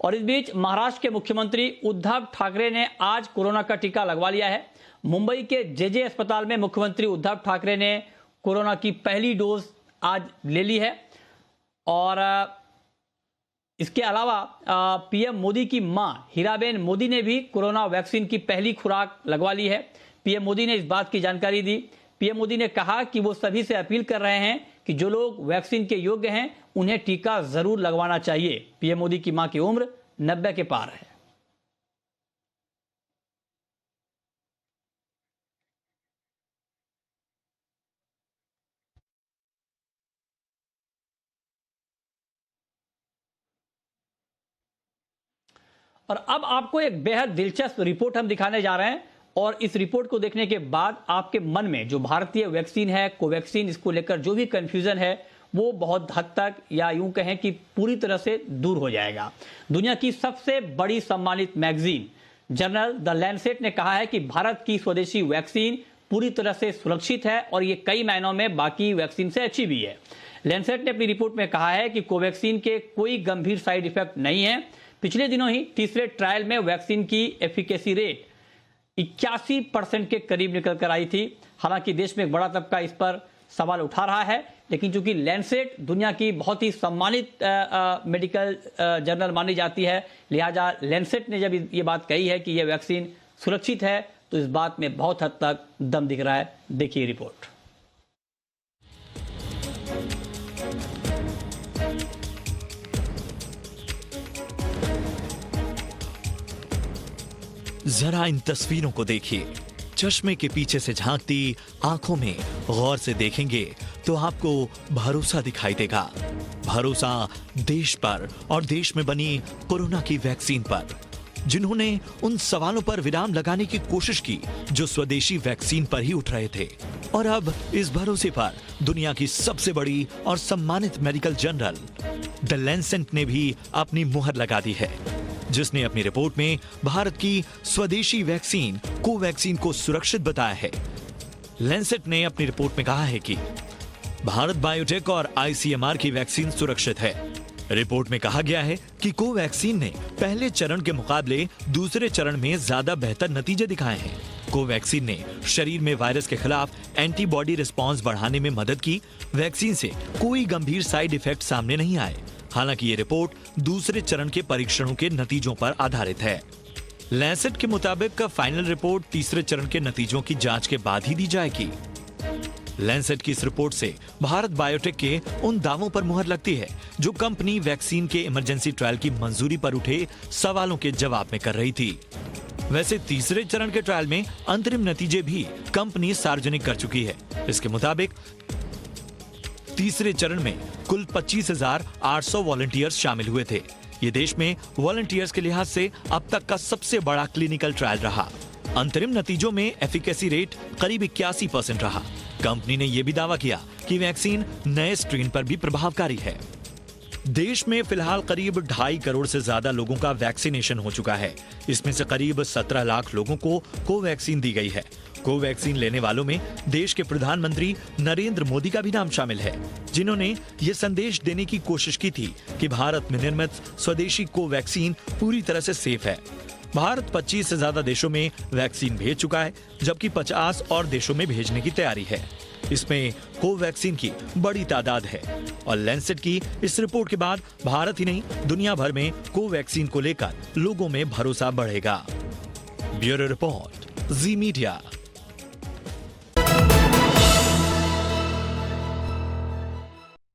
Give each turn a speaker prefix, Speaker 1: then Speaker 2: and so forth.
Speaker 1: और इस बीच महाराष्ट्र के मुख्यमंत्री उद्धव ठाकरे ने आज कोरोना का टीका लगवा लिया है। मुंबई के जेजे अस्पताल में मुख्यमंत्री उद्धव ठाकरे ने कोरोना की पहली डोज आज ले ली है। और इसके अलावा पीएम मोदी की मां हीराबेन मोदी ने भी कोरोना वैक्सीन की पहली खुराक लगवा ली है। पीएम मोदी ने इस बात की जानकारी दी। पीएम मोदी ने कहा कि वो सभी से अपील कर रहे हैं कि जो लोग वैक्सीन के योग्य हैं उन्हें टीका जरूर लगवाना चाहिए। पीएम मोदी की मां की उम्र 90 के पार है। और अब आपको एक बेहद दिलचस्प रिपोर्ट हम दिखाने जा रहे हैं और इस रिपोर्ट को देखने के बाद आपके मन में जो भारतीय वैक्सीन है कोवैक्सीन, इसको लेकर जो भी कंफ्यूजन है वो बहुत हद तक या यूं कहें कि पूरी तरह से दूर हो जाएगा। दुनिया की सबसे बड़ी सम्मानित मैगजीन जर्नल द लैंसेट ने कहा है कि भारत की स्वदेशी वैक्सीन पूरी तरह से सुरक्षित है और ये कई मायनों में बाकी वैक्सीन से अच्छी भी है। लैंसेट ने अपनी रिपोर्ट में कहा है कि कोवैक्सीन के कोई गंभीर साइड इफेक्ट नहीं है। पिछले दिनों ही तीसरे ट्रायल में वैक्सीन की एफिकेसी रेट 81% के करीब निकल कर आई थी। हालांकि देश में एक बड़ा तबका इस पर सवाल उठा रहा है, लेकिन चूंकि लैंसेट दुनिया की बहुत ही सम्मानित मेडिकल जर्नल मानी जाती है, लिहाजा लैंसेट ने जब ये बात कही है कि यह वैक्सीन सुरक्षित है तो इस बात में बहुत हद तक दम दिख रहा है। देखिए रिपोर्ट।
Speaker 2: जरा इन तस्वीरों को देखिए। चश्मे के पीछे से झांकती आंखों में गौर से देखेंगे तो आपको भरोसा दिखाई देगा। भरोसा देश पर और देश में बनी कोरोना की वैक्सीन पर, जिन्होंने उन सवालों पर विराम लगाने की कोशिश की जो स्वदेशी वैक्सीन पर ही उठ रहे थे। और अब इस भरोसे पर दुनिया की सबसे बड़ी और सम्मानित मेडिकल जर्नल द लैंसेट ने भी अपनी मुहर लगा दी है, जिसने अपनी रिपोर्ट में भारत की स्वदेशी वैक्सीन कोवैक्सीन को सुरक्षित बताया है। लैंसेट ने अपनी रिपोर्ट में कहा है कि भारत बायोटेक और आईसीएमआर की वैक्सीन सुरक्षित है। रिपोर्ट में कहा गया है कि कोवैक्सीन ने पहले चरण के मुकाबले दूसरे चरण में ज्यादा बेहतर नतीजे दिखाए हैं। कोवैक्सीन ने शरीर में वायरस के खिलाफ एंटीबॉडी रिस्पांस बढ़ाने में मदद की। वैक्सीन से कोई गंभीर साइड इफेक्ट सामने नहीं आए। हालांकि ये रिपोर्ट दूसरे चरण के परीक्षणों के नतीजों पर आधारित है। लैंसेट के मुताबिक फाइनल रिपोर्ट तीसरे चरण के नतीजों की जांच के बाद ही दी जाएगी। लैंसेट की इस रिपोर्ट से भारत बायोटेक के उन दावों पर मुहर लगती है जो कंपनी वैक्सीन के इमरजेंसी ट्रायल की मंजूरी पर उठे सवालों के जवाब में कर रही थी। वैसे तीसरे चरण के ट्रायल में अंतरिम नतीजे भी कंपनी सार्वजनिक कर चुकी है। इसके मुताबिक तीसरे चरण में कुल 25,800 वॉलंटियर्स शामिल हुए थे। ये देश में वॉलंटियर्स के लिहाज से अब तक का सबसे बड़ा क्लिनिकल ट्रायल रहा। अंतरिम नतीजों में एफिकेसी रेट करीब 81% रहा। कंपनी ने यह भी दावा किया कि वैक्सीन नए स्ट्रेन पर भी प्रभावकारी है। देश में फिलहाल करीब 2.5 करोड़ से ज्यादा लोगों का वैक्सीनेशन हो चुका है। इसमें से करीब 17 लाख लोगों को कोवैक्सीन दी गई है। कोवैक्सीन लेने वालों में देश के प्रधानमंत्री नरेंद्र मोदी का भी नाम शामिल है, जिन्होंने ये संदेश देने की कोशिश की थी कि भारत में निर्मित स्वदेशी कोवैक्सीन पूरी तरह से सेफ है। भारत 25 से ज्यादा देशों में वैक्सीन भेज चुका है, जबकि 50 और देशों में भेजने की तैयारी है। इसमें कोवैक्सीन की बड़ी तादाद है और लैंसेट की इस रिपोर्ट के बाद भारत ही नहीं दुनिया भर में कोवैक्सीन को लेकर लोगों में भरोसा बढ़ेगा। ब्यूरो रिपोर्ट, जी मीडिया।